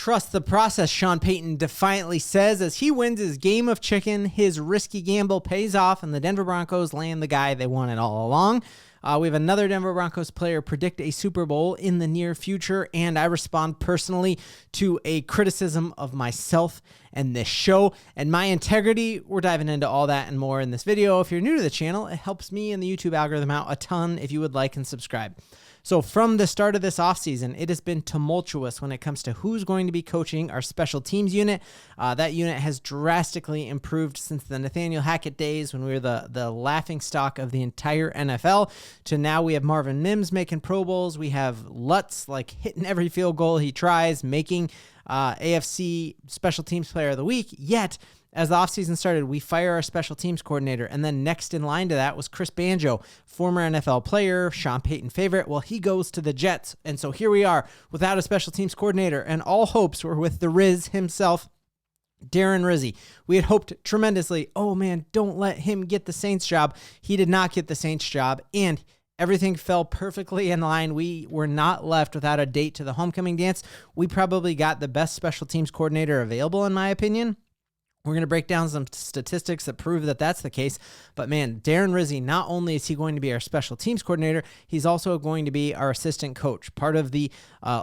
Trust the process, Sean Payton defiantly says as he wins his game of chicken. His risky gamble pays off, and the Denver Broncos land the guy they wanted all along. We have another Denver Broncos player predict a Super Bowl in the near future, and I respond personally to a criticism of myself and this show and my integrity. We're diving into all that and more in this video. If you're new to the channel, it helps me and the YouTube algorithm out a ton if you would like and subscribe. So from the start of this offseason, it has been tumultuous when it comes to who's going to be coaching our special teams unit. That unit has drastically improved since the Nathaniel Hackett days when we were the laughing stock of the entire NFL to now we have Marvin Mims making Pro Bowls. We have Lutz like hitting every field goal he tries, making AFC Special Teams Player of the Week. Yet, as the offseason started, we fire our special teams coordinator, and then next in line to that was Chris Banjo, former NFL player, Sean Payton favorite. Well, he goes to the Jets, and so here we are without a special teams coordinator, and all hopes were with the Riz himself, Darren Rizzy. We had hoped tremendously, oh man, don't let him get the Saints job. He did not get the Saints job, and everything fell perfectly in line. We were not left without a date to the homecoming dance. We probably got the best special teams coordinator available, in my opinion. We're going to break down some statistics that prove that that's the case. But man, Darren Rizzy, not only is he going to be our special teams coordinator, he's also going to be our assistant coach. Part of the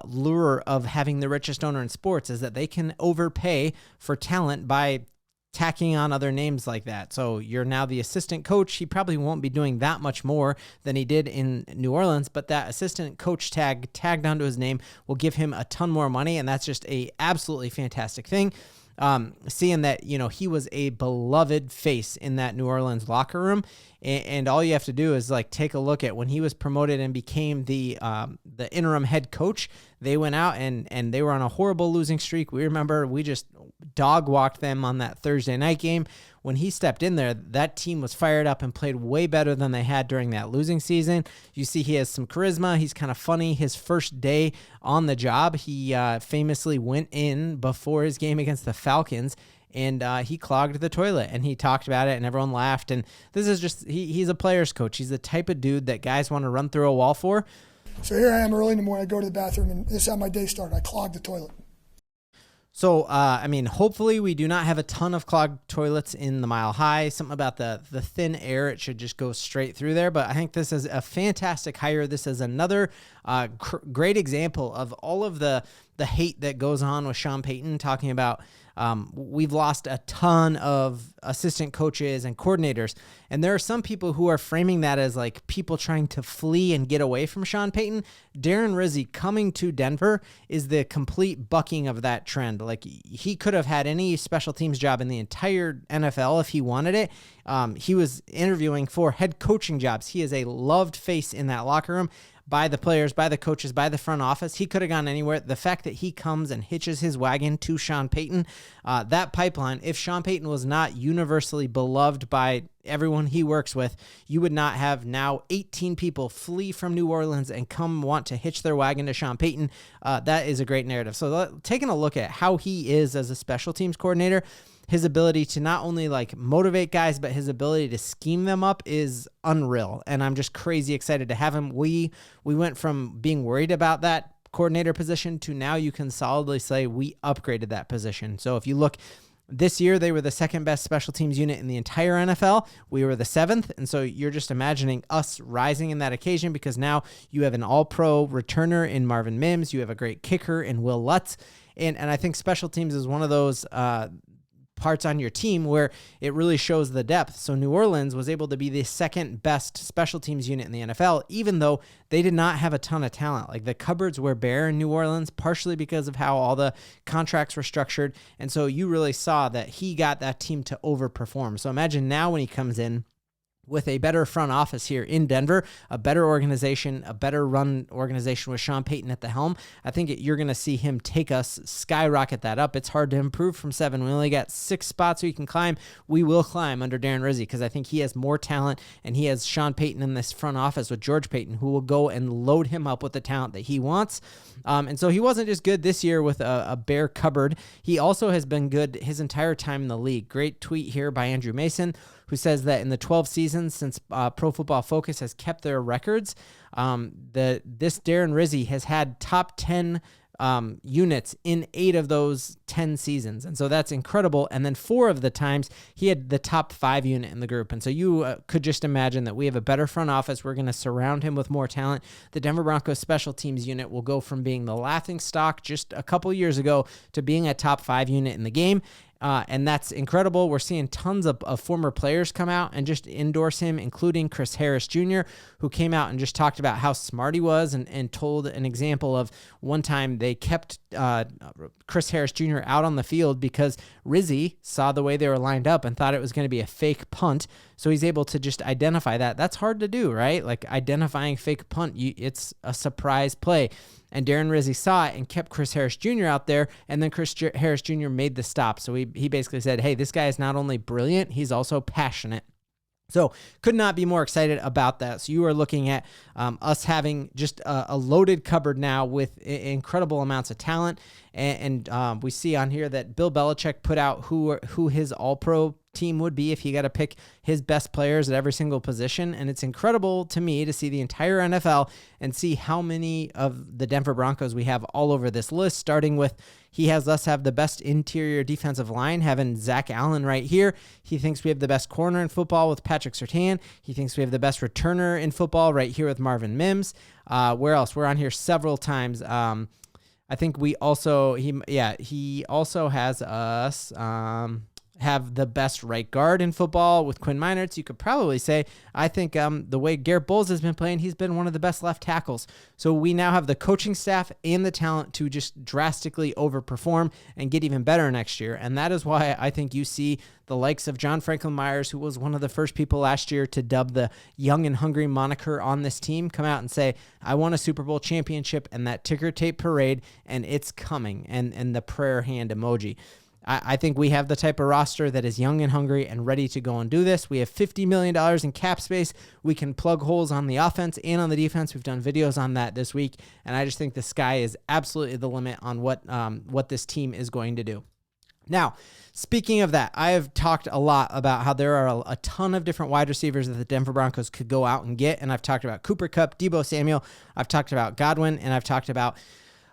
lure of having the richest owner in sports is that they can overpay for talent by tacking on other names like that. So you're now the assistant coach. He probably won't be doing that much more than he did in New Orleans, but that assistant coach tagged onto his name will give him a ton more money, and that's just a absolutely fantastic thing. Seeing that, you know, he was a beloved face in that New Orleans locker room. And all you have to do is like take a look at when he was promoted and became the interim head coach. They went out and they were on a horrible losing streak. We remember we just dog walked them on that Thursday night game. When he stepped in there, that team was fired up and played way better than they had during that losing season. You see he has some charisma. He's kind of funny. His first day on the job, he famously went in before his game against the Falcons, and he clogged the toilet, and he talked about it, and everyone laughed. And this is just, he's a player's coach. He's the type of dude that guys want to run through a wall for. So here I am early in the morning. I go to the bathroom, and this is how my day started. I clogged the toilet. So, I mean, hopefully we do not have a ton of clogged toilets in the Mile High. Something about the thin air, it should just go straight through there. But I think this is a fantastic hire. This is another great example of all of the hate that goes on with Sean Payton, talking about we've lost a ton of assistant coaches and coordinators. And there are some people who are framing that as like people trying to flee and get away from Sean Payton. Darren Rizzy coming to Denver is the complete bucking of that trend. Like he could have had any special teams job in the entire NFL if he wanted it. He was interviewing for head coaching jobs. He is a loved face in that locker room, by the players, by the coaches, by the front office. He could have gone anywhere. The fact that he comes and hitches his wagon to Sean Payton, that pipeline, if Sean Payton was not universally beloved by everyone he works with, you would not have now 18 people flee from New Orleans and come want to hitch their wagon to Sean Payton. That is a great narrative. So taking a look at how he is as a special teams coordinator, his ability to not only like motivate guys, but his ability to scheme them up is unreal. And I'm just crazy excited to have him. We went from being worried about that coordinator position to now you can solidly say we upgraded that position. So if you look this year, they were the second best special teams unit in the entire NFL. We were the 7th. And so you're just imagining us rising in that occasion because now you have an all-pro returner in Marvin Mims. You have a great kicker in Will Lutz. And I think special teams is one of those parts on your team where it really shows the depth. So New Orleans was able to be the second best special teams unit in the NFL, even though they did not have a ton of talent. Like the cupboards were bare in New Orleans, partially because of how all the contracts were structured. And so you really saw that he got that team to overperform. So imagine now when he comes in with a better front office here in Denver, a better organization, a better run organization with Sean Payton at the helm, I think you're going to see him take us, skyrocket that up. It's hard to improve from 7. We only got 6 spots we can climb. We will climb under Darren Rizzy because I think he has more talent, and he has Sean Payton in this front office with George Payton, who will go and load him up with the talent that he wants. And so he wasn't just good this year with a bare cupboard. He also has been good his entire time in the league. Great tweet here by Andrew Mason, who says that in the 12 seasons since Pro Football Focus has kept their records, this Darren Rizzy has had top 10 units in 8 of those 10 seasons. And so that's incredible. And then 4 of the times he had the top 5 unit in the group. And so you could just imagine that we have a better front office. We're going to surround him with more talent. The Denver Broncos special teams unit will go from being the laughing stock just a couple years ago to being a top 5 unit in the game. And that's incredible. We're seeing tons of former players come out and just endorse him, including Chris Harris Jr., who came out and just talked about how smart he was and told an example of one time they kept Chris Harris Jr. out on the field because Rizzy saw the way they were lined up and thought it was going to be a fake punt. So he's able to just identify that. That's hard to do, right? Like identifying fake punt, it's a surprise play. And Darren Rizzy saw it and kept Chris Harris Jr. out there, and then Chris Harris Jr. made the stop. So he basically said, hey, this guy is not only brilliant, he's also passionate. So could not be more excited about that. So you are looking at us having just a loaded cupboard now with incredible amounts of talent. And we see on here that Bill Belichick put out who his all-pro team would be if he got to pick his best players at every single position. And it's incredible to me to see the entire NFL and see how many of the Denver Broncos we have all over this list, starting with he has us have the best interior defensive line, having Zach Allen right here. He thinks we have the best corner in football with Patrick Surtain. He thinks we have the best returner in football right here with Marvin Mims. Where else? We're on here several times. I think we also, he also has us have the best right guard in football with Quinn Meinerz. You could probably say, I think the way Garrett Bowles has been playing, he's been one of the best left tackles. So we now have the coaching staff and the talent to just drastically overperform and get even better next year. And that is why I think you see the likes of John Franklin Myers, who was one of the first people last year to dub the young and hungry moniker on this team, come out and say, I won a Super Bowl championship and that ticker tape parade, and it's coming, and the prayer hand emoji. I think we have the type of roster that is young and hungry and ready to go and do this. We have $50 million in cap space. We can plug holes on the offense and on the defense. We've done videos on that this week, and I just think the sky is absolutely the limit on what this team is going to do. Now, speaking of that, I have talked a lot about how there are a ton of different wide receivers that the Denver Broncos could go out and get, and I've talked about Cooper Kupp, Deebo Samuel, I've talked about Godwin, and I've talked about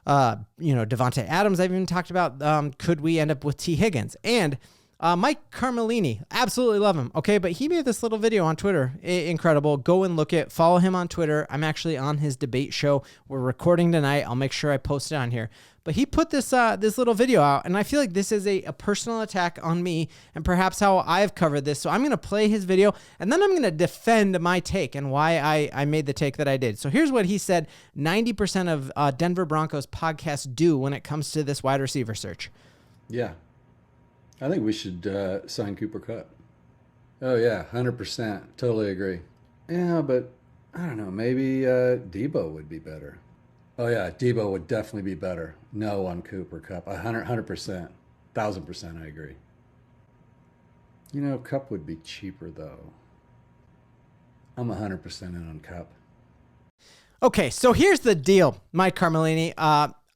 Devontae Adams. I've even talked about could we end up with T. Higgins and Mike Carmelini. Absolutely love him. Okay, but he made this little video on Twitter. Incredible. Go and look it. Follow him on Twitter. I'm actually on his debate show. We're recording tonight. I'll make sure I post it on here. But he put this little video out, and I feel like this is a personal attack on me and perhaps how I've covered this. So I'm going to play his video, and then I'm going to defend my take and why I made the take that I did. So here's what he said 90% of Denver Broncos podcasts do when it comes to this wide receiver search. Yeah. I think we should sign Cooper Kupp. Oh, yeah, 100%. Totally agree. Yeah, but I don't know. Maybe Deebo would be better. Oh, yeah, Deebo would definitely be better. No on Cooper Kupp. 100%. 1,000% I agree. Kupp would be cheaper, though. I'm 100% in on Kupp. Okay, so here's the deal, Mike Carmelini.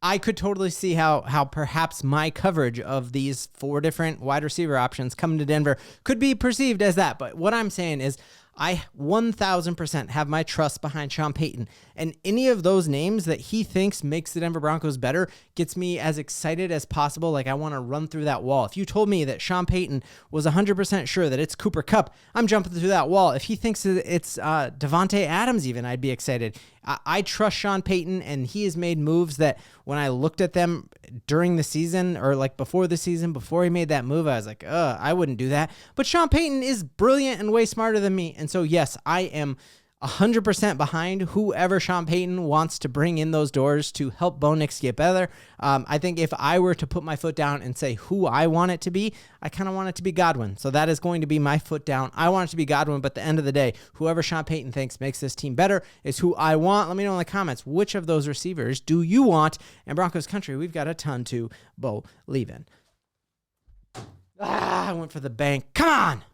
I could totally see how perhaps my coverage of these 4 different wide receiver options coming to Denver could be perceived as that. But what I'm saying is I 1,000% have my trust behind Sean Payton, and any of those names that he thinks makes the Denver Broncos better gets me as excited as possible. Like I want to run through that wall. If you told me that Sean Payton was 100% sure that it's Cooper Kupp, I'm jumping through that wall. If he thinks that it's Devontae Adams even, I'd be excited. I trust Sean Payton, and he has made moves that when I looked at them during the season or like before the season, before he made that move, I was like, I wouldn't do that. But Sean Payton is brilliant and way smarter than me. And so, yes, I am 100% behind whoever Sean Payton wants to bring in those doors to help Bo Nix get better. I think if I were to put my foot down and say who I want it to be, I kind of want it to be Godwin. So that is going to be my foot down. I want it to be Godwin, but at the end of the day, whoever Sean Payton thinks makes this team better is who I want. Let me know in the comments, which of those receivers do you want? And Broncos country, we've got a ton to Bo-LIEVE in. I went for the bank. Come on!